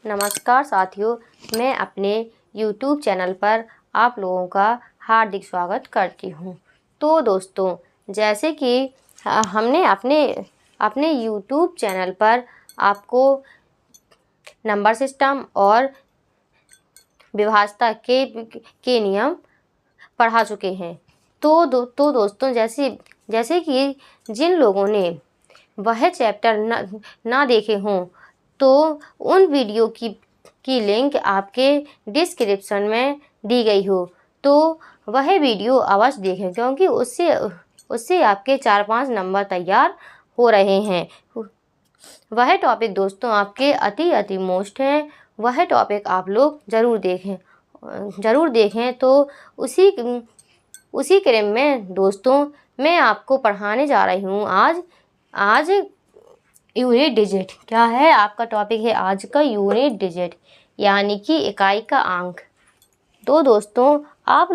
नमस्कार साथियों, मैं अपने YouTube चैनल पर आप लोगों का हार्दिक स्वागत करती हूँ। तो दोस्तों, जैसे कि हमने अपने YouTube चैनल पर आपको नंबर सिस्टम और विभाज्यता के नियम पढ़ा चुके हैं। तो दोस्तों, जैसे कि जिन लोगों ने वह चैप्टर ना देखे हों, तो उन वीडियो की लिंक आपके डिस्क्रिप्शन में दी गई हो, तो वह वीडियो अवश्य देखें, क्योंकि उससे आपके 4-5 नंबर तैयार हो रहे हैं। वह टॉपिक दोस्तों आपके अति मोस्ट हैं। वह टॉपिक आप लोग ज़रूर देखें। तो उसी क्रम में दोस्तों मैं आपको पढ़ाने जा रही हूँ आज यूनिट डिजिट। क्या है आपका टॉपिक है आज का? यूनिट डिजिट, यानी कि इकाई का अंक। तो दोस्तों आप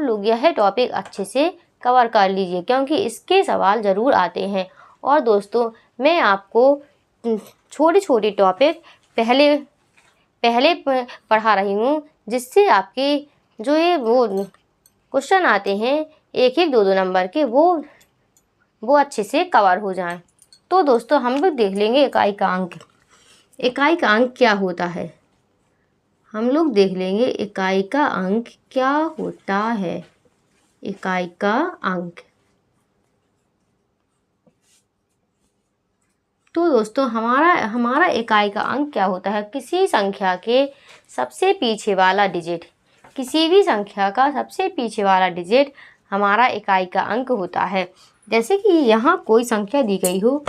लोग यह टॉपिक अच्छे से कवर कर लीजिए, क्योंकि इसके सवाल ज़रूर आते हैं। और दोस्तों मैं आपको छोटी टॉपिक पहले पढ़ा रही हूँ, जिससे आपके जो ये वो क्वेश्चन आते हैं 1-1, 2-2 नंबर के, वो अच्छे से कवर हो जाएं। तो दोस्तों हम लोग देख लेंगे इकाई का अंक। इकाई का अंक क्या होता है, हम लोग देख लेंगे इकाई का अंक क्या होता है। इकाई का अंक, तो दोस्तों हमारा इकाई का अंक क्या होता है? किसी संख्या के सबसे पीछे वाला डिजिट, किसी भी संख्या का सबसे पीछे वाला डिजिट हमारा इकाई का अंक होता है। जैसे कि यहाँ कोई संख्या दी गई हो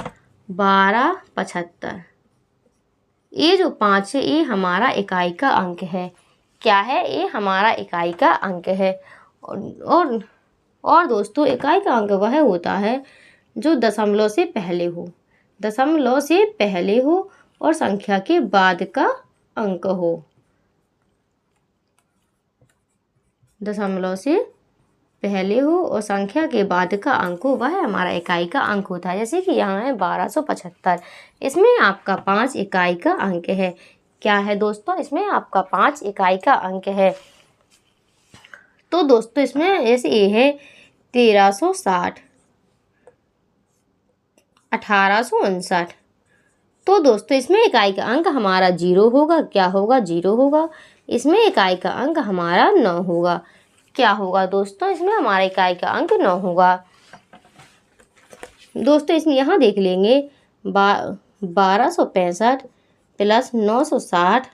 1275, ये जो 5 है ये हमारा इकाई का अंक है। क्या है? ये हमारा इकाई का अंक है। और दोस्तों इकाई का अंक वह होता है जो दशमलव से पहले हो और संख्या के बाद का अंक हो। दशमलव से पहले हो और संख्या के बाद का अंक हो, वह हमारा इकाई का अंक होता है। जैसे कि यहाँ है 1275, इसमें आपका 5 इकाई का अंक है। क्या है दोस्तों? इसमें आपका 5 इकाई का अंक है। तो दोस्तों इसमें ऐसे ये है 1360, 1859। तो दोस्तों इसमें इकाई का अंक हमारा 0 होगा। क्या होगा? 0 होगा। इसमें इकाई का अंक हमारा 9 होगा। क्या होगा दोस्तों? इसमें हमारा इकाई का अंक 9 होगा। दोस्तों इसमें यहाँ देख लेंगे 1265 प्लस 960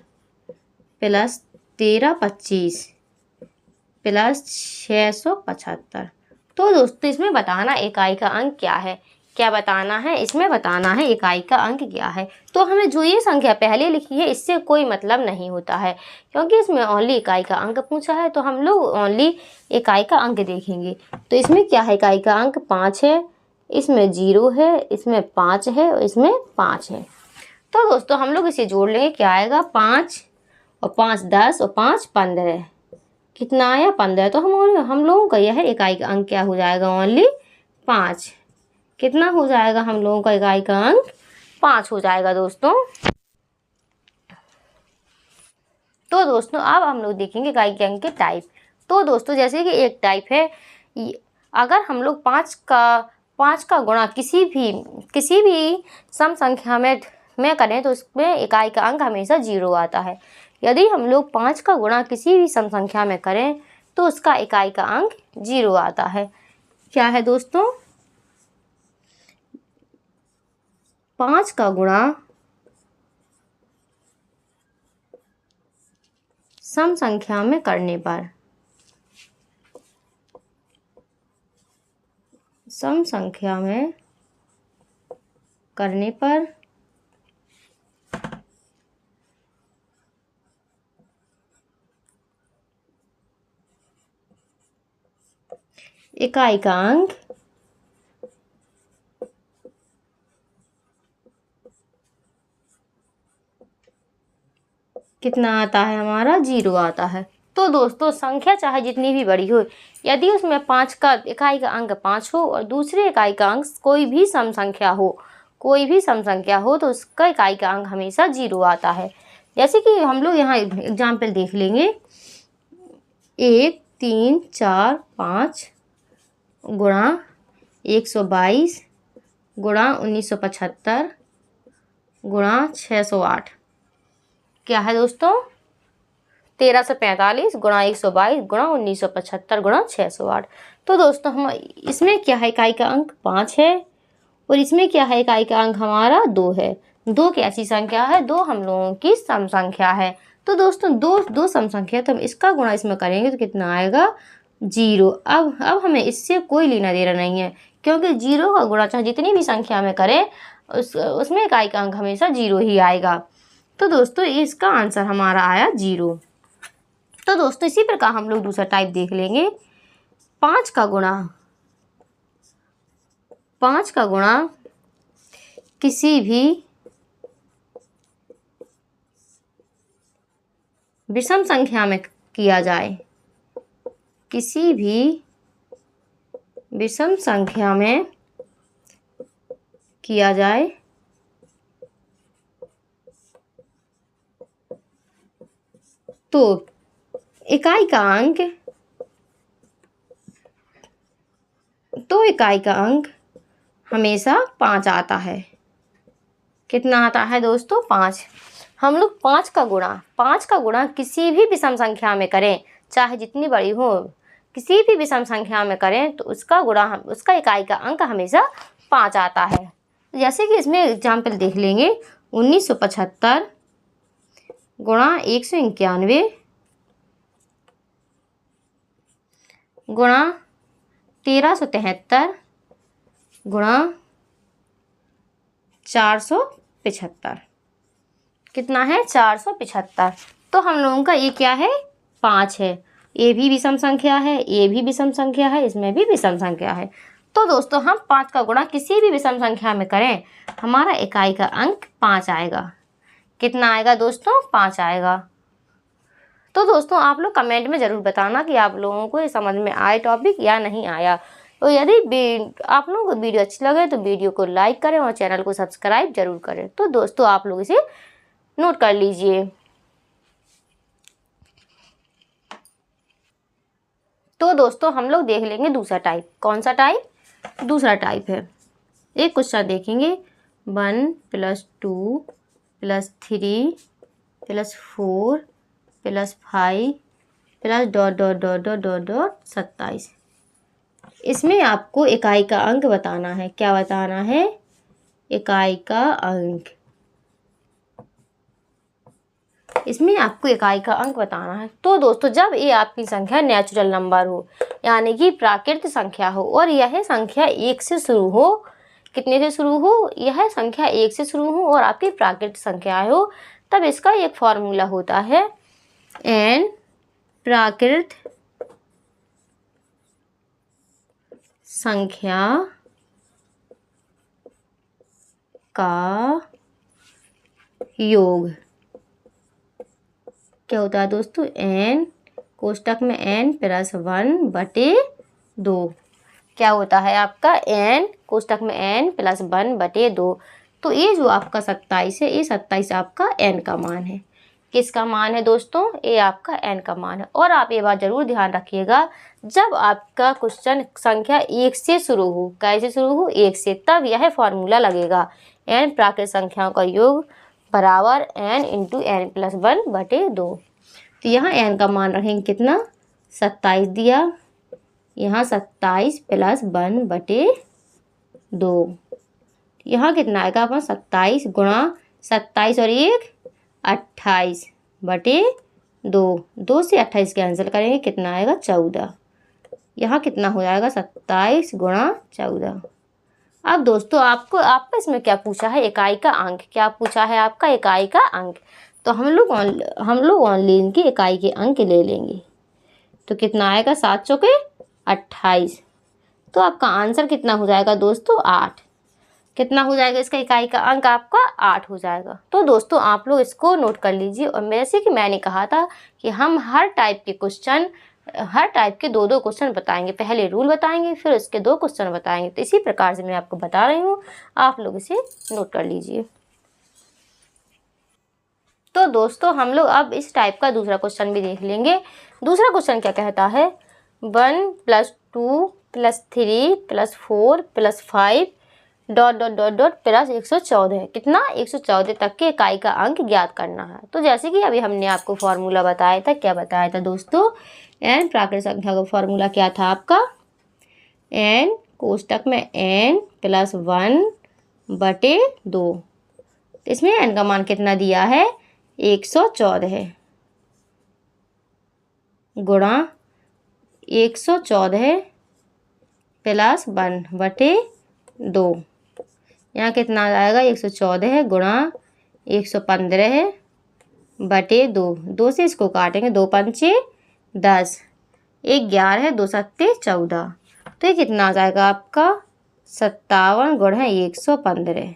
प्लस 1325 प्लस 675। तो दोस्तों इसमें बताना इकाई का अंक क्या है। क्या बताना है? इसमें बताना है इकाई का अंक क्या है। तो हमें जो ये संख्या पहले लिखी है इससे कोई मतलब नहीं होता है, क्योंकि इसमें ओनली इकाई का अंक पूछा है, तो हम लोग ओनली इकाई का अंक देखेंगे। तो इसमें क्या है? इकाई का अंक 5 है, इसमें 0 है, इसमें 5 है और इसमें 5 है। तो दोस्तों हम लोग इसे जोड़ लेंगे। क्या आएगा? 5 और 5 10 और 5 15। कितना आया? 15। तो हम लोगों का यह इकाई का अंक क्या हो जाएगा? ओनली 5। कितना हो जाएगा? हम लोगों का इकाई का अंक 5 हो जाएगा दोस्तों। तो दोस्तों अब हम लोग देखेंगे इकाई के अंक के टाइप। तो दोस्तों जैसे कि एक टाइप है, अगर हम लोग 5 का गुणा किसी भी सम संख्या में करें तो इसमें इकाई का अंक हमेशा 0 आता है। यदि हम लोग 5 का गुणा किसी भी सम संख्या में करें तो उसका इकाई का अंक 0 आता है। क्या है दोस्तों? 5 का गुणा सम संख्या में करने पर, सम संख्या में करने पर इकाई का अंक कितना आता है? हमारा 0 आता है। तो दोस्तों संख्या चाहे जितनी भी बड़ी हो, यदि उसमें 5 का इकाई का अंक 5 हो और दूसरे इकाई का अंक कोई भी सम संख्या हो तो उसका इकाई का अंक हमेशा 0 आता है। जैसे कि हम लोग यहाँ एग्जाम्पल देख लेंगे, 1 3 4 5 गुणा 122 गुणा 1975 गुणा 608 क्या है दोस्तों, 1345 गुणा 122 गुणा 1975 गुणा 608। तो दोस्तों हम इसमें क्या है, इकाई का अंक 5 है और इसमें क्या है, इकाई का अंक हमारा 2 है। 2 कैसी संख्या है, 2 हम लोगों की सम संख्या है। तो दोस्तों दो सम संख्या, तो हम इसका गुणा इसमें करेंगे तो कितना आएगा, 0। अब हमें इससे कोई लेना देना नहीं है, क्योंकि 0 का गुणा चाहे जितनी भी संख्या में करें उसमें इकाई का अंक हमेशा 0 ही आएगा। तो दोस्तों इसका आंसर हमारा आया 0। तो दोस्तों इसी प्रकार हम लोग दूसरा टाइप देख लेंगे, 5 का गुणा किसी भी विषम संख्या में किया जाए, किसी भी विषम संख्या में किया जाए तो इकाई का अंक हमेशा 5 आता है। कितना आता है दोस्तों, 5। हम लोग 5 का गुणा किसी भी विषम संख्या में करें, चाहे जितनी बड़ी हो, किसी भी विषम संख्या में करें तो उसका इकाई का अंक हमेशा 5 आता है। जैसे कि इसमें एग्जाम्पल देख लेंगे, 1975 गुणा 191 गुणा 1373 गुणा 475 कितना है, 475। तो हम लोगों का ये क्या है, 5 है। ये भी विषम संख्या है, ये भी विषम संख्या है, इसमें भी विषम संख्या है। तो दोस्तों हम 5 का गुणा किसी भी विषम संख्या में करें, हमारा इकाई का अंक 5 आएगा। कितना आएगा दोस्तों, 5 आएगा। तो दोस्तों आप लोग कमेंट में ज़रूर बताना कि आप लोगों को ये समझ में आया टॉपिक या नहीं आया। तो यदि आप लोगों को वीडियो अच्छी लगे तो वीडियो को लाइक करें और चैनल को सब्सक्राइब जरूर करें। तो दोस्तों आप लोग इसे नोट कर लीजिए। तो दोस्तों हम लोग देख लेंगे दूसरा टाइप। कौन सा टाइप, दूसरा टाइप है। एक क्वेश्चन देखेंगे, 1 + 2 + 3 + 4 + 5 + ... 27। इसमें आपको इकाई का अंक बताना है। क्या बताना है, इकाई का अंक। इसमें आपको इकाई का अंक बताना है। तो दोस्तों जब ये आपकी संख्या नेचुरल नंबर हो, यानी कि प्राकृतिक संख्या हो, और यह संख्या 1 से शुरू हो, कितने से शुरू हो, यह संख्या 1 से शुरू हो और आपकी प्राकृतिक संख्या हो, तब इसका एक फॉर्मूला होता है, n प्राकृत संख्या का योग। क्या होता है दोस्तों, n कोष्टक में n + 1/2। क्या होता है आपका, n कोष्टक में n + 1/2। तो ये जो आपका 27 है, ये 27 आपका n का मान है। किसका मान है दोस्तों, ये आपका n का मान है। और आप ये बात जरूर ध्यान रखिएगा, जब आपका क्वेश्चन संख्या 1 से शुरू हो, कैसे शुरू हो, 1 से, तब यह फॉर्मूला लगेगा, n प्राकृतिक संख्याओं का योग बराबर n × n + 1/2। तो यहाँ n का मान रखेंगे कितना, 27 दिया, यहाँ 27 + 1/2। यहाँ कितना आएगा अपना, 27 गुणा 27 और 1 28/2। 2 से 28 कैंसिल करेंगे, कितना आएगा, 14। यहाँ कितना हो जाएगा, 27 गुणा 14। अब दोस्तों आपका इसमें क्या पूछा है, इकाई का अंक। क्या पूछा है आपका, इकाई का अंक। तो हम लोग ओनली इनकी इकाई के अंक ले लेंगे। तो कितना आएगा, 7 चौके 28। तो आपका आंसर कितना हो जाएगा दोस्तों, 8। कितना हो जाएगा, इसका इकाई का अंक आपका 8 हो जाएगा। तो दोस्तों आप लोग इसको नोट कर लीजिए। और जैसे कि मैंने कहा था कि हम हर टाइप के 2 क्वेश्चन बताएंगे। पहले रूल बताएंगे, फिर उसके 2 क्वेश्चन बताएंगे। तो इसी प्रकार से मैं आपको बता रही हूँ, आप लोग इसे नोट कर लीजिए। तो तो दोस्तों हम लोग अब इस टाइप का दूसरा क्वेश्चन भी देख लेंगे। दूसरा क्वेश्चन क्या कहता है, 1 + 2 + 3 + 4 + 5 ... प्लस 114 कितना 114 तक के इकाई का अंक ज्ञात करना है। तो जैसे कि अभी हमने आपको फॉर्मूला बताया था, क्या बताया था दोस्तों, n प्राकृत संख्या का फॉर्मूला क्या था आपका, n कोष्टक में n + 1/2। इसमें n का मान कितना दिया है, 114 गुणा 114 + 1/2। यहाँ कितना आ जाएगा, 114 गुणा 115/2। 2 से इसको काटेंगे, 2 पंचे 10, 1 11, 2 सत्ते 14। तो ये कितना आ जाएगा आपका 57 गुणा 115।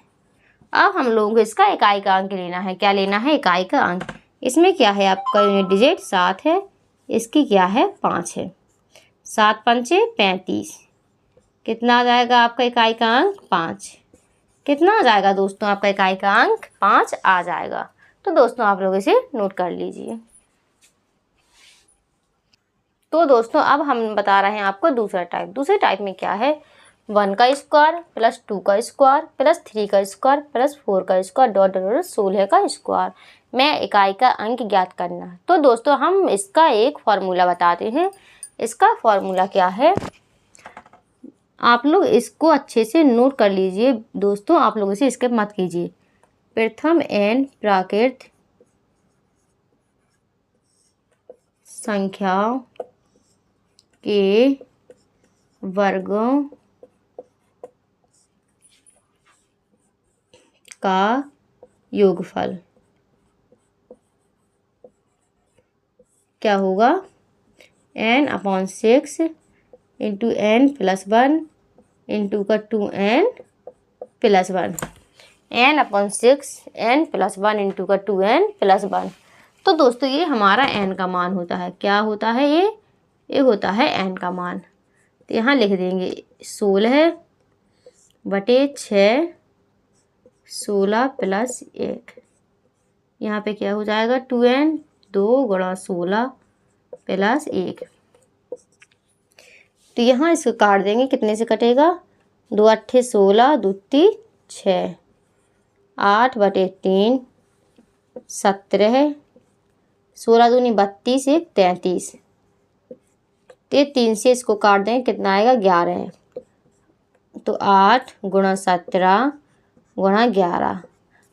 अब हम लोगों को इसका इकाई का अंक लेना है। क्या लेना है, इकाई का अंक। इसमें क्या है आपका यूनिट डिजिट 7 है, इसकी क्या है 5 है। 7 पंचे 35, कितना आ जाएगा आपका इकाई का अंक 5। कितना आ जाएगा दोस्तों आपका इकाई का अंक 5 आ जाएगा। तो दोस्तों आप लोग इसे नोट कर लीजिए। तो दोस्तों अब हम बता रहे हैं आपको दूसरा टाइप। दूसरे टाइप में क्या है, 1 का स्क्वायर + 2 का स्क्वायर + 3 का स्क्वायर + 4 का स्क्वायर ... 16 का स्क्वायर में इकाई का अंक ज्ञात करना है। तो दोस्तों हम इसका एक फॉर्मूला बताते हैं। इसका फॉर्मूला क्या है, आप लोग इसको अच्छे से नोट कर लीजिए दोस्तों, आप लोग इसे स्किप मत कीजिए। प्रथम n प्राकृत संख्याओं के वर्गों का योगफल क्या होगा, n/6 × n + 1 × 2n + 1। n/6 n + 1 × 2n + 1। तो दोस्तों ये हमारा n का मान होता है। क्या होता है ये होता है n का मान। तो यहाँ लिख देंगे 16/6, 16 + 1। यहाँ पे क्या हो जाएगा 2n, 2 × 16 + 1। तो यहाँ इसको काट देंगे, कितने से कटेगा, 2 8 16, 2 3 6, 8/3 17, 16 दूनी 32, 1 33। तो 3 से इसको काट दें, कितना आएगा 11। तो 8 × 17 × 11।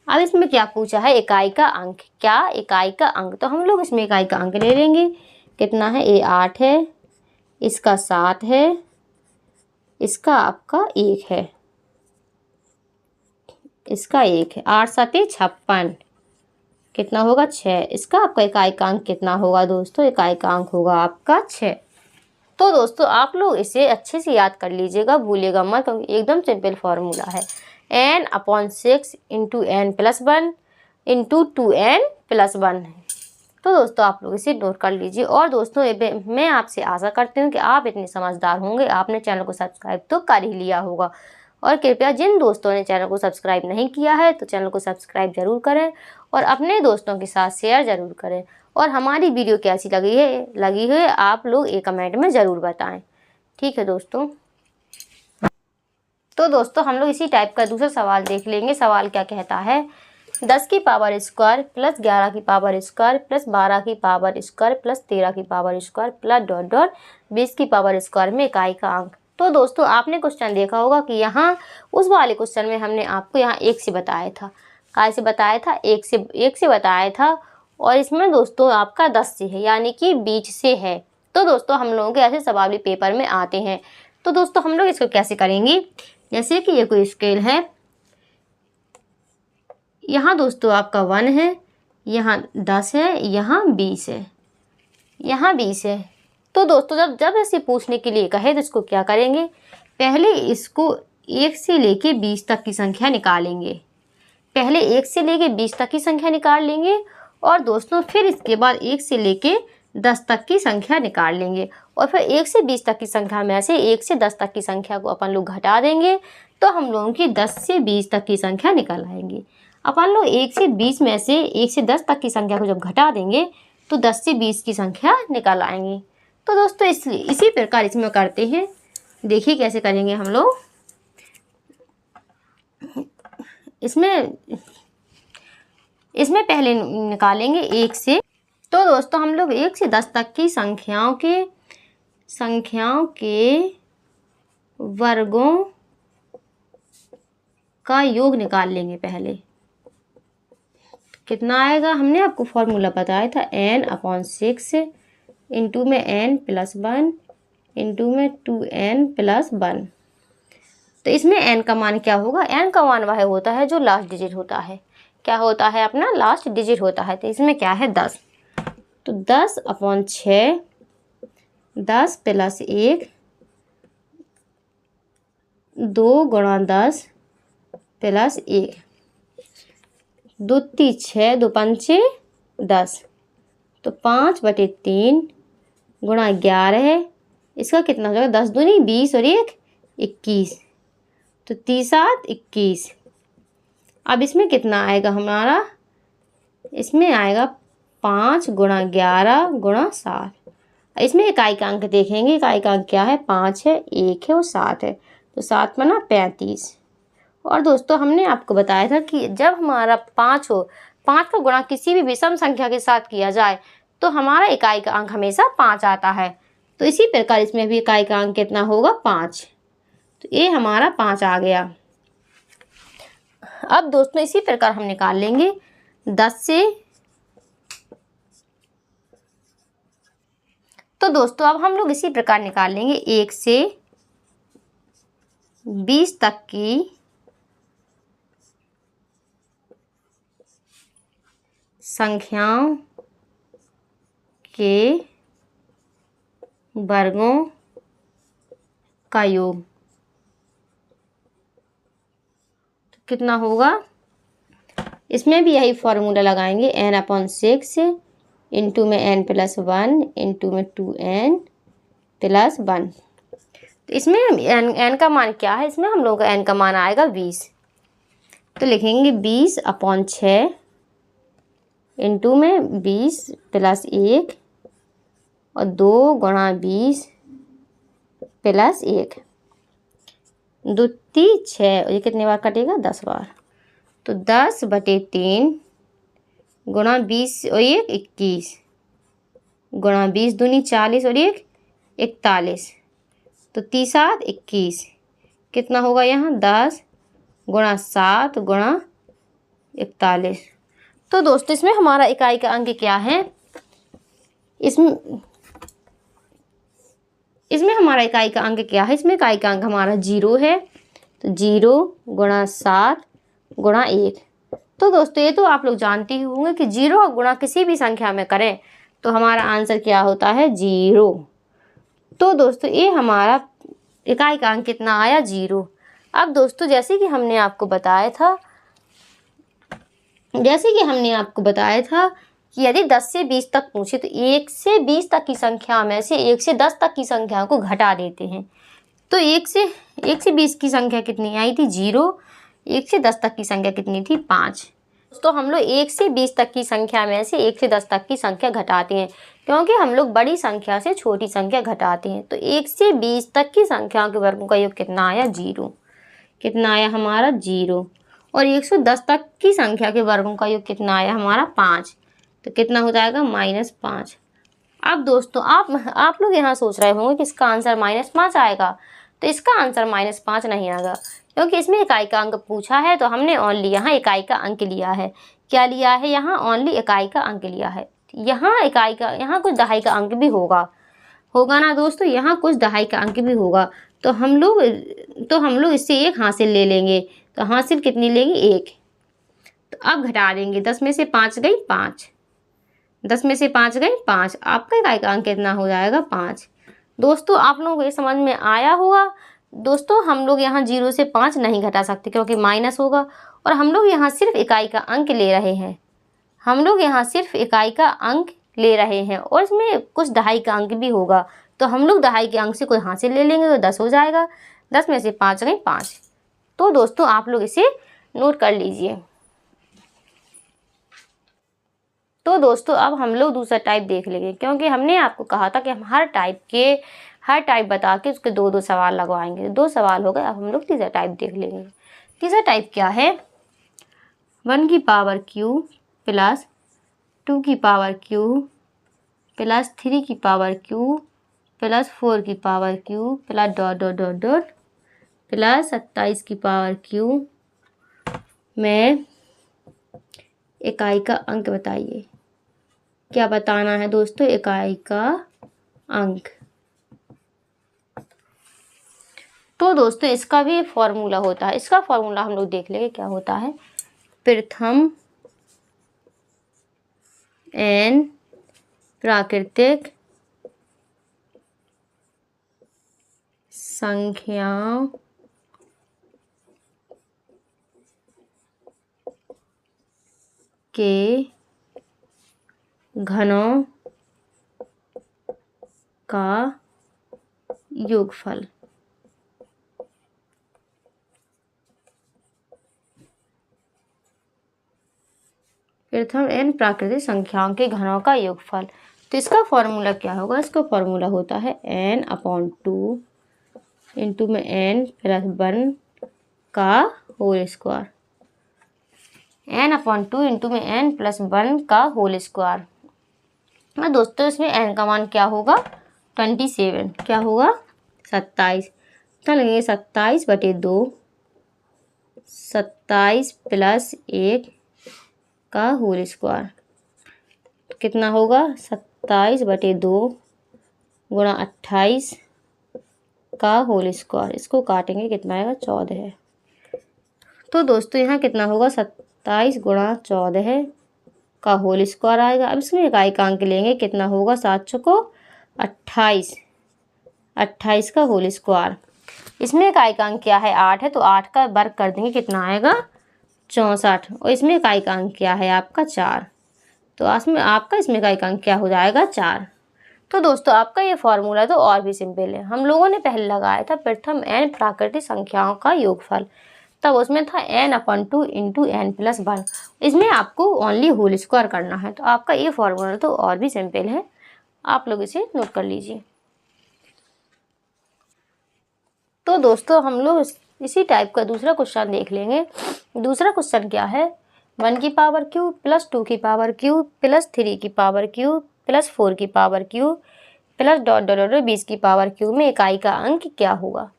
अब इसमें क्या पूछा है, इकाई का अंक। क्या, इकाई का अंक। तो हम लोग इसमें इकाई का अंक ले लेंगे। कितना है, ये 8 है, इसका 7 है, इसका आपका 1 है, इसका 1 है। 8 7 56, कितना होगा 6। इसका आपका इकाई का अंक कितना होगा दोस्तों, इकाई का अंक होगा आपका 6। तो दोस्तों आप लोग इसे अच्छे से याद कर लीजिएगा, भूलिएगा मत, क्योंकि एकदम सिंपल फार्मूला है। n/6 × n + 1 × 2n + 1 है। तो दोस्तों आप लोग इसे नोट कर लीजिए। और दोस्तों मैं आपसे आशा करती हूँ कि आप इतने समझदार होंगे, आपने चैनल को सब्सक्राइब तो कर ही लिया होगा। और कृपया जिन दोस्तों ने चैनल को सब्सक्राइब नहीं किया है तो चैनल को सब्सक्राइब ज़रूर करें और अपने दोस्तों के साथ शेयर ज़रूर करें। और हमारी वीडियो कैसी लगी है आप लोग एक कमेंट में ज़रूर बताएं। ठीक है दोस्तों। तो दोस्तों हम लोग इसी टाइप का दूसरा सवाल देख लेंगे। सवाल क्या कहता है, 10 की पावर स्क्वायर + 11 की पावर स्क्वायर + 12 की पावर स्क्वायर + 13 की पावर स्क्वायर + ... 20 की पावर स्क्वायर में इकाई का अंक। तो दोस्तों आपने क्वेश्चन देखा होगा कि यहाँ उस वाले क्वेश्चन में हमने आपको यहाँ 1 से बताया था। काय से बताया था, 1 से बताया था। और इसमें दोस्तों आपका 10 से है, यानी कि बीच से है। तो दोस्तों हम लोगों के ऐसे सवाल भी पेपर में आते हैं। तो दोस्तों हम लोग इसको कैसे करेंगे, जैसे कि ये कोई स्केल है, यहाँ दोस्तों आपका 1 है, यहाँ 10 है, यहाँ 20 है, यहाँ 20 है। तो दोस्तों जब ऐसे पूछने के लिए कहे तो इसको क्या करेंगे, पहले इसको 1 से लेके 20 तक की संख्या निकालेंगे। पहले 1 से लेके 20 तक की संख्या निकाल लेंगे और दोस्तों फिर इसके बाद 1 से लेके 10 तक की संख्या निकाल लेंगे। और फिर 1 से 20 तक की संख्या में से 1 से 10 तक की संख्या को अपन लोग घटा देंगे, तो हम लोगों की 10 से 20 तक की संख्या निकल आएंगी। अपन लोग 1 से 20 में से 1 से 10 तक की संख्या को जब घटा देंगे तो 10 से 20 की संख्या निकल आएंगी। तो दोस्तों इसी प्रकार इसमें करते हैं। देखिए कैसे करेंगे हम लोग। इसमें पहले निकालेंगे 1 से। तो दोस्तों हम लोग 1 से 10 तक की संख्याओं के वर्गों का योग निकाल लेंगे पहले। कितना आएगा, हमने आपको फॉर्मूला बताया था n/6 इंटू में n+1 इंटू में 2n+1। तो इसमें n का मान क्या होगा, n का मान वह होता है जो लास्ट डिजिट होता है। क्या होता है, अपना लास्ट डिजिट होता है। तो इसमें क्या है 10, तो 10/6 10 + 1 2 × 10 + 1 2 × 6 2 × 10 तो 5/3 गुणा 11 है। इसका कितना हो जाएगा, 10 दूनी 20 और 1 21 तो 30×7 21। अब इसमें कितना आएगा हमारा, इसमें आएगा 5 × 11 × 7। इसमें इकाई का अंक देखेंगे, इकाई का अंक क्या है, 5 है, 1 है और 7 है। तो 7 बना 35। और दोस्तों हमने आपको बताया था कि जब हमारा 5 हो, 5 का गुणा किसी भी विषम संख्या के साथ किया जाए तो हमारा इकाई का अंक हमेशा 5 आता है। तो इसी प्रकार इसमें भी इकाई का अंक कितना होगा, 5। तो ये हमारा 5 आ गया। अब दोस्तों इसी प्रकार हम निकाल लेंगे 10 से। तो दोस्तों अब हम लोग इसी प्रकार निकाल लेंगे 1 से 20 तक की संख्याओं के वर्गों का योग। तो कितना होगा, इसमें भी यही फॉर्मूला लगाएंगे n/6 इंटू में n+1 इंटू में 2n+1। तो इसमें n का मान क्या है, इसमें हम लोग का n का मान आएगा 20। तो लिखेंगे 20/6 इंटू में 20 + 1 और 2 × 20 + 1 2 × 6 और ये कितने बार कटेगा, 10 बार। तो 10/3 गुणा 20 और 1 21 गुणा 20 दूनी 40 और 1 41 तो 30×7 21 कितना होगा यहाँ 10 × 7 × 41। तो दोस्तों इसमें हमारा इकाई का अंक क्या है, इसमें हमारा इकाई का अंक क्या है, इसमें इकाई का अंक हमारा 0 है। तो 0 × 7 × 1। तो दोस्तों ये तो आप लोग जानते ही होंगे कि 0 का गुणा किसी भी संख्या में करें तो हमारा आंसर क्या होता है, 0। तो दोस्तों ये हमारा इकाई का अंक कितना आया, 0। अब दोस्तों जैसे कि हमने आपको बताया था कि यदि 10 से 20 तक पूछे तो 1 से 20 तक की संख्या में से 1 से 10 तक की संख्या को घटा देते हैं। तो 1 से 20 की संख्या कितनी आई थी, 0। 1 से 10 तक की संख्या कितनी थी, 5। तो हम लोग 1 से 20 तक की संख्या में से 1 से 10 तक की संख्या घटाते हैं, क्योंकि हम लोग बड़ी संख्या से छोटी संख्या घटाते हैं। तो 1 से 20 तक की संख्याओं के वर्गों का योग कितना आया, 0। कितना आया हमारा, 0। और 110 तक की संख्या के वर्गों का योग कितना आया हमारा, 5। तो कितना हो जाएगा, -5। अब दोस्तों आप लोग यहाँ सोच रहे होंगे कि इसका आंसर -5 आएगा। तो इसका आंसर -5 नहीं आएगा, क्योंकि इसमें इकाई का अंक पूछा है तो हमने ओनली यहाँ इकाई का अंक लिया है। क्या लिया है, यहाँ ओनली इकाई का अंक लिया है। यहाँ कुछ दहाई का अंक भी होगा ना दोस्तों, यहाँ कुछ दहाई का अंक भी होगा। तो हम लोग इससे 1 हासिल ले लेंगे। तो हासिल कितनी लेंगे, 1। तो अब घटा देंगे, 10 में से 5 गई 5, 10 में से 5 गई 5। आपका इकाई का अंक कितना हो जाएगा, 5। दोस्तों आप लोगों को ये समझ में आया होगा। दोस्तों हम लोग यहाँ 0 से 5 नहीं घटा सकते क्योंकि माइनस होगा, और हम लोग यहाँ सिर्फ इकाई का अंक ले रहे हैं। और इसमें कुछ दहाई का अंक भी होगा। तो हम लोग दहाई के अंक से कोई हासिल ले लेंगे तो 10 हो जाएगा। 10 में से 5 गई 5। तो दोस्तों आप लोग इसे नोट कर लीजिए। तो दोस्तों अब हम लोग दूसरा टाइप देख लेंगे, क्योंकि हमने आपको कहा था कि हम हर टाइप बता के उसके 2-2 सवाल लगवाएंगे। 2 सवाल हो गए, अब हम लोग तीसरा टाइप देख लेंगे। तीसरा टाइप क्या है? 1 की पावर क्यू प्लस 2 की पावर क्यू प्लस 3 की पावर क्यू प्लस 4 की power Q plus dot dot dot dot plus 27 की पावर क्यू में इकाई का अंक बताइए। क्या बताना है दोस्तों? इकाई का अंक। तो दोस्तों इसका भी फॉर्मूला होता है, इसका फॉर्मूला हम लोग देख लेंगे क्या होता है। प्रथम n प्राकृतिक संख्याओं के घनों का योगफल। प्रथम n प्राकृतिक संख्याओं के घनों का योगफल। तो इसका फॉर्मूला क्या होगा? इसका फॉर्मूला होता है n/2 इंटू में n+1 का होल स्क्वायर। n/2 इंटू में n+1 का होल स्क्वायर। और दोस्तों इसमें n का मान क्या होगा? 27। क्या होगा? 27। तो लगेंगे 27/2, 27 + 1 का होल स्क्वायर। कितना होगा? 27/2 गुणा 28 का होल स्क्वायर। इसको काटेंगे, कितना आएगा? 14 है। तो दोस्तों यहाँ कितना होगा? 27 गुणा 14 का होल स्क्वायर आएगा। अब इसमें इकाई का अंक लेंगे, कितना होगा? 7 को 28, 28 का होल स्क्वायर। इसमें इकाई का अंक क्या है? 8 है, तो 8 का वर्ग कर देंगे, कितना आएगा? 64। और इसमें इकाई का अंक क्या है आपका? 4। तो इसमें इकाई का अंक क्या हो जाएगा? 4। तो दोस्तों आपका ये फॉर्मूला तो और भी सिंपल है। हम लोगों ने पहले लगाया था प्रथम n प्राकृतिक संख्याओं का योगफल, तब उसमें था n/2 इंटू n+1। इसमें आपको ओनली होल स्क्वायर करना है। तो आपका ये फॉर्मूला तो और भी सिंपल है, आप लोग इसे नोट कर लीजिए। तो दोस्तों हम लोग इसी टाइप का दूसरा क्वेश्चन देख लेंगे। दूसरा क्वेश्चन क्या है? 1 की पावर क्यू प्लस 2 की पावर क्यू प्लस 3 की पावर क्यू प्लस 4 की power Q plus dot dot dot 20 की पावर क्यू में इकाई का अंक क्या होगा?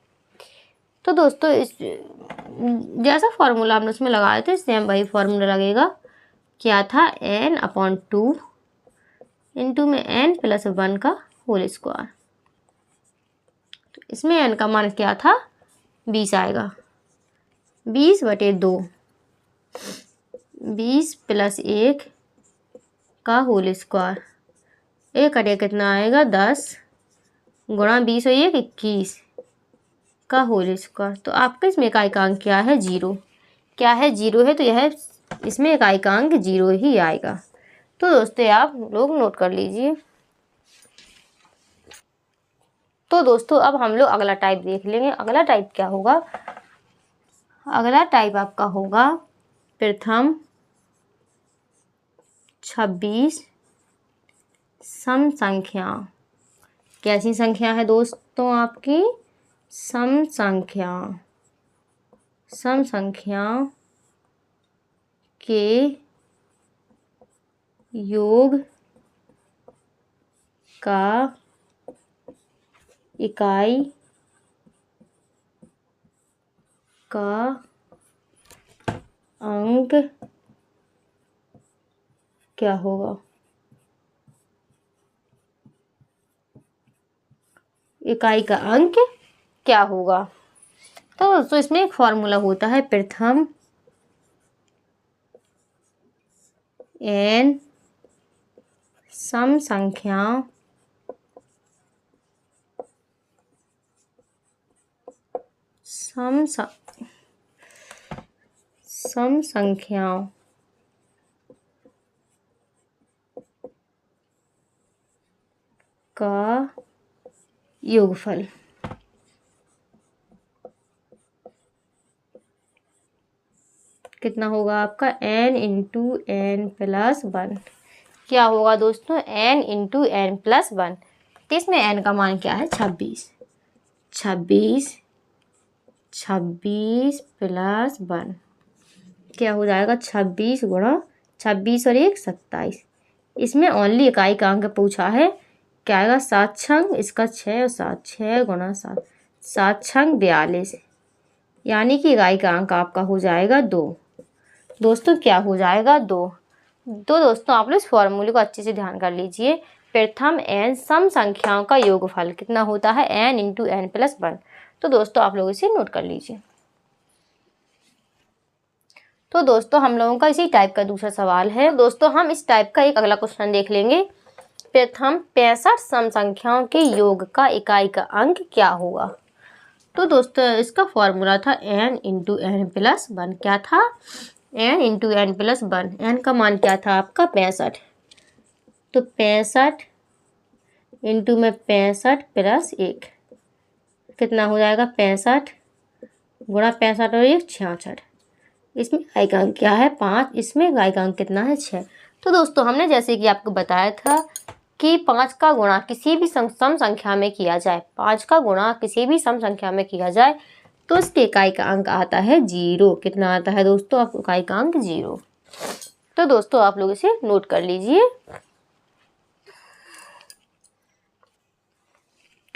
तो दोस्तों इस जैसा फॉर्मूला हमने उसमें लगाया था, सेम वही फॉर्मूला लगेगा। क्या था? n/2 इंटू में n+1 का होल स्क्वायर। तो इसमें n का मान क्या था? 20 आएगा। 20/2, 20 + 1 का होल स्क्वायर। 1 कटे कितना आएगा? 10 गुणा 20 और 1 21 का होल स्क्वायर। तो आपका इसमें इकाई का अंक क्या है? 0। क्या है? 0 है, तो यह इसमें इकाई का अंक 0 ही आएगा। तो दोस्तों आप लोग नोट कर लीजिए। तो दोस्तों अब हम लोग अगला टाइप देख लेंगे। अगला टाइप क्या होगा? अगला टाइप आपका होगा प्रथम 26 सम संख्या। कैसी संख्या है दोस्तों आपकी? सम संख्या। सम संख्या के योग का इकाई का अंक क्या होगा? इकाई का अंक क्या होगा? तो दोस्तों इसमें एक फॉर्मूला होता है प्रथम n सम संख्याओं सम संख्याओं का योगफल। कितना होगा आपका? n into n+1। क्या होगा दोस्तों, n into n plus one. तो इसमें n का मान क्या है, 26। 26 प्लस वन क्या हो जाएगा, 26 गुणा 26 और 1 27। इसमें ओनली इकाई का अंक पूछा है, क्या आएगा, 7 छंग इसका 6 और 7, 6 गुणा 7, 7 छंग 42, यानी कि इकाई का अंक आपका हो जाएगा 2। दोस्तों क्या हो जाएगा, 2। तो दोस्तों आप लोग इस फॉर्मूले को अच्छे से ध्यान कर लीजिए। प्रथम n सम संख्याओं का योगफल कितना होता है, n into n plus one. तो दोस्तों आप लोग इसे नोट कर लीजिए। तो दोस्तों हम लोगों का इसी टाइप का दूसरा सवाल है। दोस्तों हम इस टाइप का एक अगला क्वेश्चन देख लेंगे। प्रथम 65 सम संख्याओं के योग का इकाई का अंक क्या होगा। तो दोस्तों इसका फॉर्मूला था n into n plus one. क्या था, n into n plus one. n का मान क्या था आपका, 65। तो 65 इंटू में 65 प्लस 1 कितना हो जाएगा, 65 गुणा 65 और 1 66। इसमें इकाई का अंक क्या है, 5। इसमें इकाई का अंक कितना है, 6। तो दोस्तों हमने जैसे कि आपको बताया था कि 5 का गुणा किसी भी सम संख्या में किया जाए, 5 का गुणा किसी भी सम संख्या में किया जाए तो इसके इकाई का अंक आता है 0। कितना आता है दोस्तों, आप इकाई का अंक 0। तो दोस्तों आप लोग इसे नोट कर लीजिए।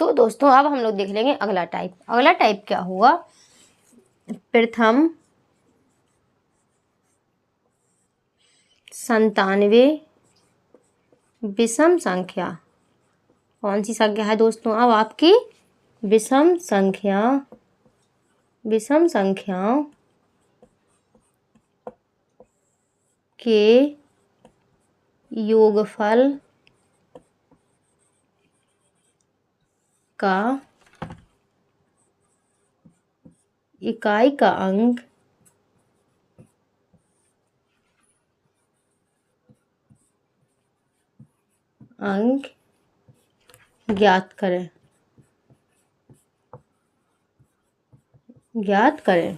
तो दोस्तों अब हम लोग देख लेंगे अगला टाइप। अगला टाइप क्या हुआ, प्रथम 97 विषम संख्या। कौन सी संख्या है दोस्तों, अब आपकी विषम संख्याओं के योगफल का इकाई का अंक ज्ञात करें।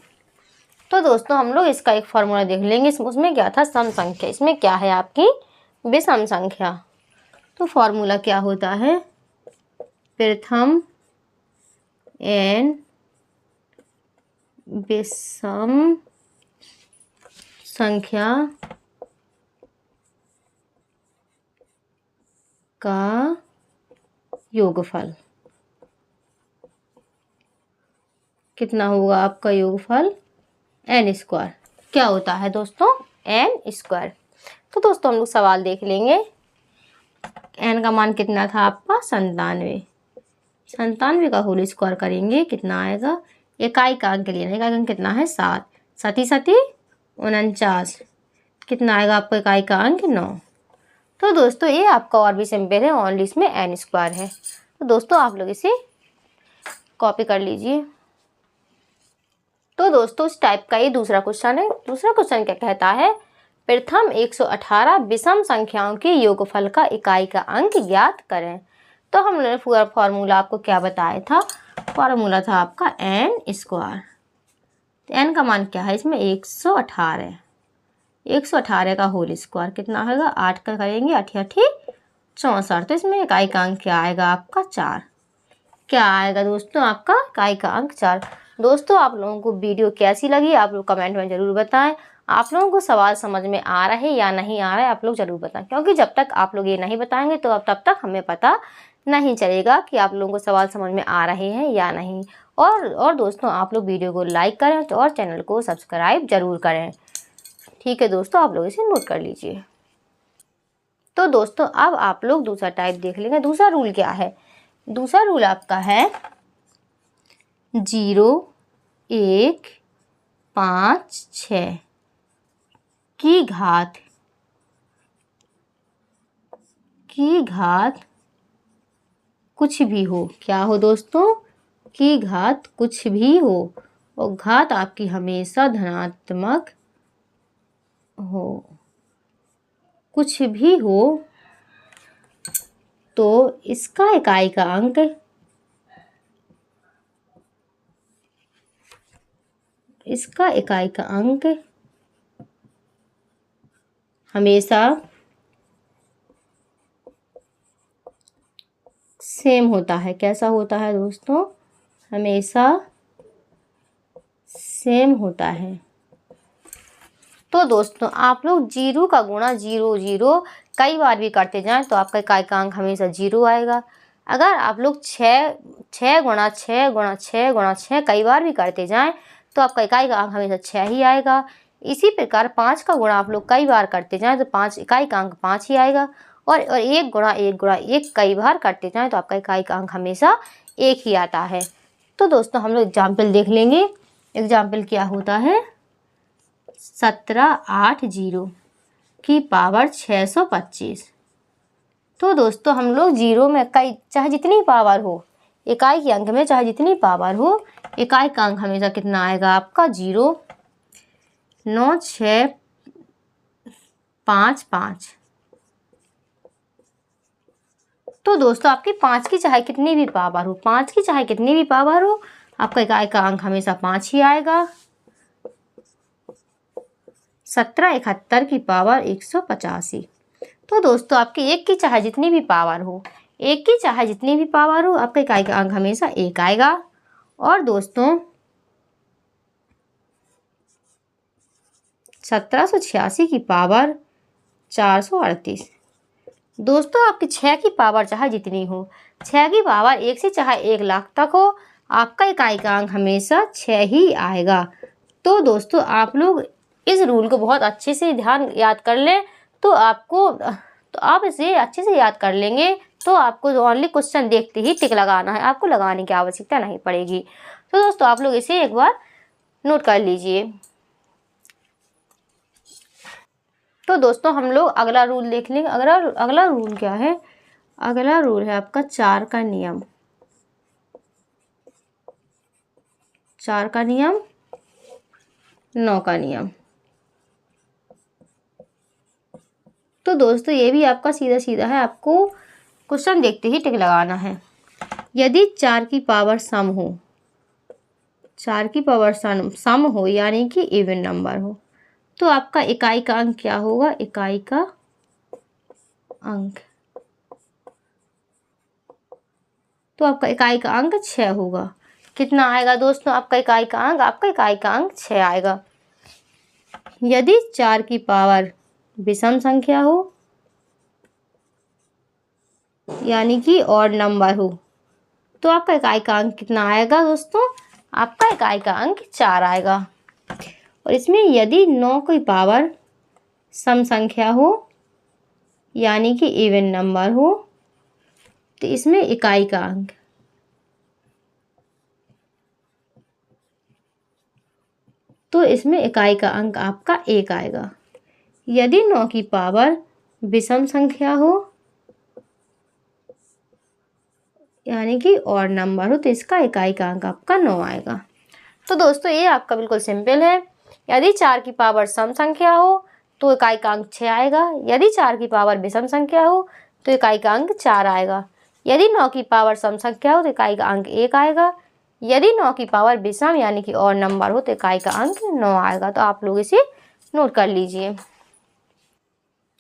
तो दोस्तों हम लोग इसका एक फॉर्मूला देख लेंगे। उसमें क्या था, सम संख्या। इसमें क्या है आपकी विषम संख्या। तो फॉर्मूला क्या होता है, प्रथम n विषम संख्या का योगफल। कितना होगा आपका योगफल, n स्क्वायर। क्या होता है दोस्तों, n स्क्वायर। तो दोस्तों हम लोग सवाल देख लेंगे। n का मान कितना था आपका, 97। 97 का होल स्क्वायर करेंगे, कितना आएगा, इकाई का अंक लेना। इकाई का अंक कितना है, 7। 7 7 49। कितना आएगा आपको इकाई का अंक, 9। तो दोस्तों ये आपका और भी सिंपल है, ओनली इसमें n स्क्वायर है। तो दोस्तों आप लोग इसे कॉपी कर लीजिए। तो दोस्तों इस टाइप का ये दूसरा क्वेश्चन है। दूसरा क्वेश्चन क्या कहता है, प्रथम 118 विषम संख्याओं के योगफल का इकाई का अंक ज्ञात करें। तो हमने पूरा फॉर्मूला आपको क्या बताया था, फॉर्मूला था आपका n स्क्वायर। तो n का मान क्या है इसमें, 118। 118 का होल स्क्वायर कितना होगा, 8 का करेंगे 8 8 64। तो इसमें इकाई का अंक क्या आएगा आपका, 4। क्या आएगा दोस्तों आपका इकाई का अंक 4। दोस्तों आप लोगों को वीडियो कैसी लगी आप लोग कमेंट में ज़रूर बताएं। आप लोगों को सवाल समझ में आ रहा है या नहीं आ रहा है आप लोग ज़रूर बताएं, क्योंकि जब तक आप लोग ये नहीं बताएंगे तो अब तब तक हमें पता नहीं चलेगा कि आप लोगों को सवाल समझ में आ रहे हैं या नहीं। और दोस्तों आप लोग वीडियो को लाइक करें और चैनल को सब्सक्राइब ज़रूर करें। ठीक है दोस्तों, आप लोग इसे नोट कर लीजिए। तो दोस्तों अब आप लोग दूसरा टाइप देख लेंगे। दूसरा रूल क्या है, दूसरा रूल आपका है 0 1 5 6 की घात कुछ भी हो। क्या हो दोस्तों, की घात कुछ भी हो और घात आपकी हमेशा धनात्मक हो। कुछ भी हो तो इसका इकाई का अंक हमेशा सेम होता है। कैसा होता है दोस्तों? हमेशा सेम होता है। तो दोस्तों आप लोग जीरो का गुणा जीरो जीरो कई बार भी करते जाएं तो आपका इकाई का अंक हमेशा जीरो आएगा। अगर आप लोग छः गुणा छः गुणा छः गुणा छः कई बार भी करते जाएं तो आपका इकाई का अंक हमेशा 6 ही आएगा। इसी प्रकार 5 का गुणा आप लोग कई बार करते जाएं तो 5 इकाई का अंक 5 ही आएगा। और 1 गुणा 1 गुणा 1 कई बार करते जाएं तो आपका इकाई का अंक हमेशा 1 ही आता है। तो दोस्तों हम लोग एग्जाम्पल देख लेंगे। एग्जाम्पल क्या होता है? 1780 की पावर 625। तो दोस्तों हम लोग जीरो में कई चाहे जितनी पावर हो, इकाई के अंक में चाहे जितनी पावर हो, इकाई का अंक हमेशा कितना आएगा आपका? 0, 9, 6, 5, 5। तो दोस्तों आपकी 5 की चाहे कितनी भी पावर हो, 5 की चाहे कितनी भी पावर हो, आपका इकाई का अंक हमेशा 5 ही आएगा। 1771 की पावर 185। तो दोस्तों आपकी 1 की चाहे जितनी भी पावर हो, 1 की चाहे जितनी भी पावर हो, आपका इकाई का अंक हमेशा 1 आएगा। और दोस्तों 1786 की पावर 438। दोस्तों आपकी 6 की पावर चाहे जितनी हो, 6 की पावर 1 से चाहे 1 लाख तक हो, आपका इकाई का अंक हमेशा 6 ही आएगा। तो दोस्तों आप लोग इस रूल को बहुत अच्छे से ध्यान याद कर लें तो आप इसे अच्छे से याद कर लेंगे तो आपको ओनली क्वेश्चन देखते ही टिक लगाना है, आपको लगाने की आवश्यकता नहीं पड़ेगी। तो दोस्तों आप लोग इसे एक बार नोट कर लीजिए। तो दोस्तों हम लोग अगला रूल देख लेंगे। अगला रूल क्या है? अगला रूल है आपका 4 का नियम। 4 का नियम, 9 का नियम। तो दोस्तों ये भी आपका सीधा सीधा है, आपको क्वेश्चन देखते ही टिक लगाना है। यदि 4 की पावर सम हो, 4 की पावर सम हो यानी कि इवन नंबर हो, तो आपका इकाई का अंक क्या होगा? इकाई का अंक, तो आपका इकाई का अंक 6 होगा। कितना आएगा दोस्तों आपका इकाई का अंक? आपका इकाई का अंक 6 आएगा। यदि 4 की पावर विषम संख्या हो यानी कि ऑड नंबर हो, तो आपका इकाई का अंक कितना आएगा दोस्तों? आपका इकाई का अंक 4 आएगा। और इसमें यदि 9 की पावर सम संख्या हो यानी कि इवन नंबर हो, तो इसमें इकाई का अंक, तो इसमें इकाई का अंक आपका 1 आएगा। यदि 9 की पावर विषम संख्या हो यानी कि और नंबर हो, तो इसका इकाई का अंक आपका 9 आएगा। तो दोस्तों ये आपका बिल्कुल सिंपल है। यदि 4 की पावर सम संख्या हो तो इकाई का अंक 6 आएगा। यदि 4 की पावर विषम संख्या हो तो इकाई का अंक 4 आएगा। यदि 9 की पावर सम संख्या हो तो इकाई का अंक 1 आएगा। यदि 9 की पावर विषम यानी कि और नंबर हो तो इकाई का अंक 9 आएगा। तो आप लोग इसे नोट कर लीजिए।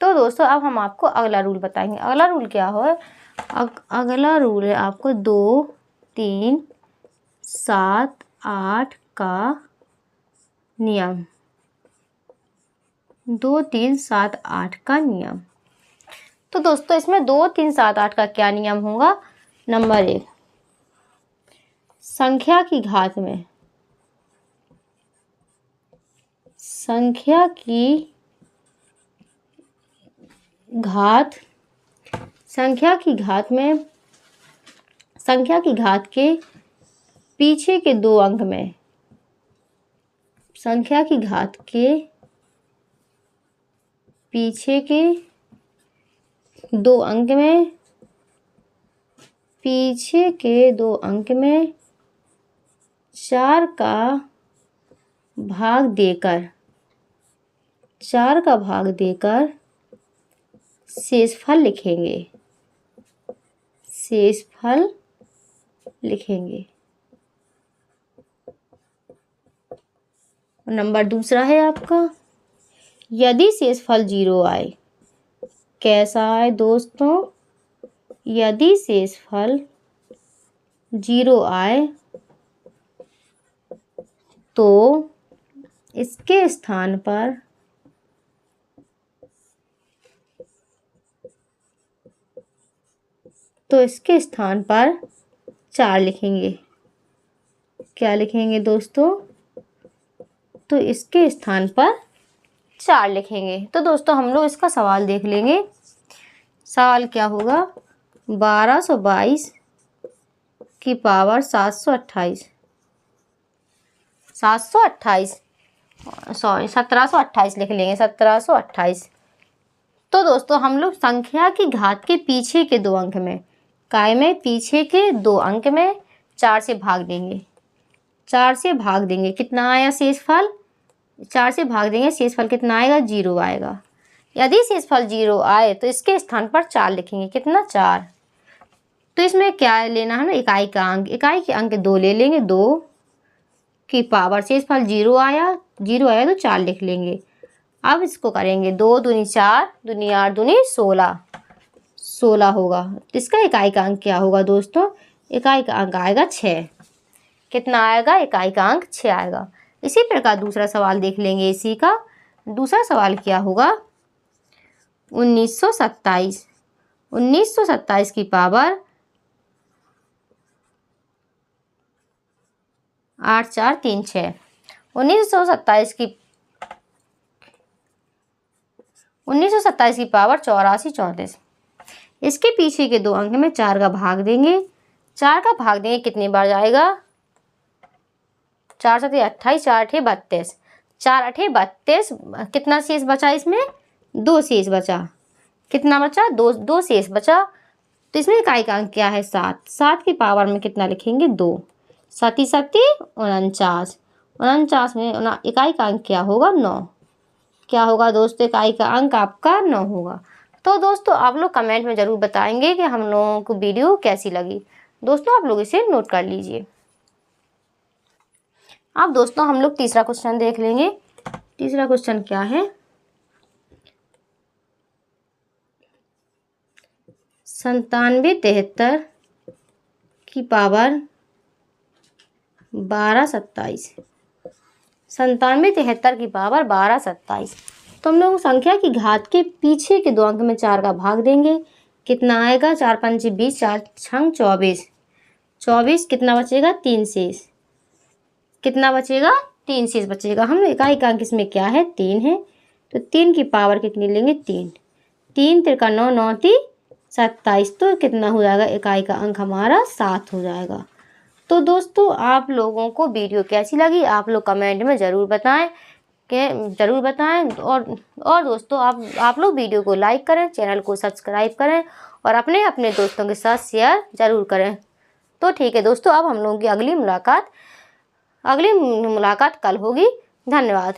तो दोस्तों अब हम आपको अगला रूल बताएंगे। अगला रूल क्या है? अगला रूल है आपको 2, 3, 7, 8 का नियम। 2, 3, 7, 8 का नियम। तो दोस्तों इसमें 2, 3, 7, 8 का क्या नियम होगा? नंबर 1, संख्या की घात में, संख्या की घात, संख्या की घात में, संख्या की घात के पीछे के 2 अंक में, संख्या की घात के पीछे के 2 अंक में, पीछे के 2 अंक में 4 का भाग देकर, 4 का भाग देकर शेषफल लिखेंगे, शेषफल लिखेंगे। नंबर दूसरा है आपका, यदि शेषफल 0 आए, कैसा आए दोस्तों? यदि शेषफल 0 आए तो इसके स्थान पर इसके स्थान पर 4 लिखेंगे। क्या लिखेंगे दोस्तों? तो इसके स्थान पर 4 लिखेंगे। तो दोस्तों हम लोग इसका सवाल देख लेंगे। सवाल क्या होगा? 1222 की पावर 728 सॉरी 1728 लिख लेंगे, 1728। तो दोस्तों हम लोग संख्या की घात के पीछे के 2 अंक में, काय में पीछे के 2 अंक में 4 से भाग देंगे। 4 से भाग देंगे, कितना आया शेषफल? 4 से भाग देंगे, शेषफल कितना आएगा? 0 आएगा। यदि शेषफल 0 आए तो इसके स्थान पर 4 लिखेंगे। कितना? 4। तो इसमें क्या लेना है ना? इकाई का अंक। इकाई के अंक 2 ले लेंगे। 2 की पावर, शेषफल 0 आया तो 4 लिख लेंगे। अब इसको करेंगे 2 दूनी 4, दूनी 8, दूनी 16, 16 होगा। इसका इकाई का अंक क्या होगा दोस्तों? इकाई का अंक आएगा 6। कितना आएगा? इकाई का अंक 6 आएगा। इसी प्रकार दूसरा सवाल देख लेंगे इसी का। दूसरा सवाल क्या होगा? 1927 की पावर 8436। 1927 की पावर 8434। इसके पीछे के 2 अंक में 4 का भाग देंगे। 4 का भाग देंगे, कितनी बार जाएगा? 4 7 28, 4 8 32, 4 8 32। कितना शेष बचा इसमें? 2 शेष बचा। कितना बचा? 2 शेष बचा। तो इसमें इकाई का अंक क्या है? 7। 7 की पावर में कितना लिखेंगे? 2। 7 7 49। 49 में इकाई का अंक क्या होगा? 9। क्या होगा दोस्तों? इकाई का अंक आपका 9 होगा। तो दोस्तों आप लोग कमेंट में ज़रूर बताएंगे कि हम लोगों को वीडियो कैसी लगी। दोस्तों आप लोग इसे नोट कर लीजिए। अब दोस्तों हम लोग तीसरा क्वेश्चन देख लेंगे। तीसरा क्वेश्चन क्या है? 9773 की पावर 1227। 9773 की पावर 1227। तो हम लोग संख्या की घात के पीछे के 2 अंक में 4 का भाग देंगे। कितना आएगा? 4 5 20, 4 6 24। 24 कितना बचेगा? 3 शेष। कितना बचेगा? 3 शेष बचेगा। हम इकाई का अंक इसमें क्या है? 3 है। तो 3 की पावर कितनी लेंगे? 3। 3 3 9 9 3 27। तो कितना हो जाएगा? इकाई का अंक हमारा 7 हो जाएगा। तो दोस्तों आप लोगों को वीडियो कैसी लगी आप लोग कमेंट में ज़रूर बताएं और दोस्तों आप लोग वीडियो को लाइक करें, चैनल को सब्सक्राइब करें और अपने दोस्तों के साथ शेयर ज़रूर करें। तो ठीक है दोस्तों, अब हम लोगों की अगली मुलाकात कल होगी। धन्यवाद।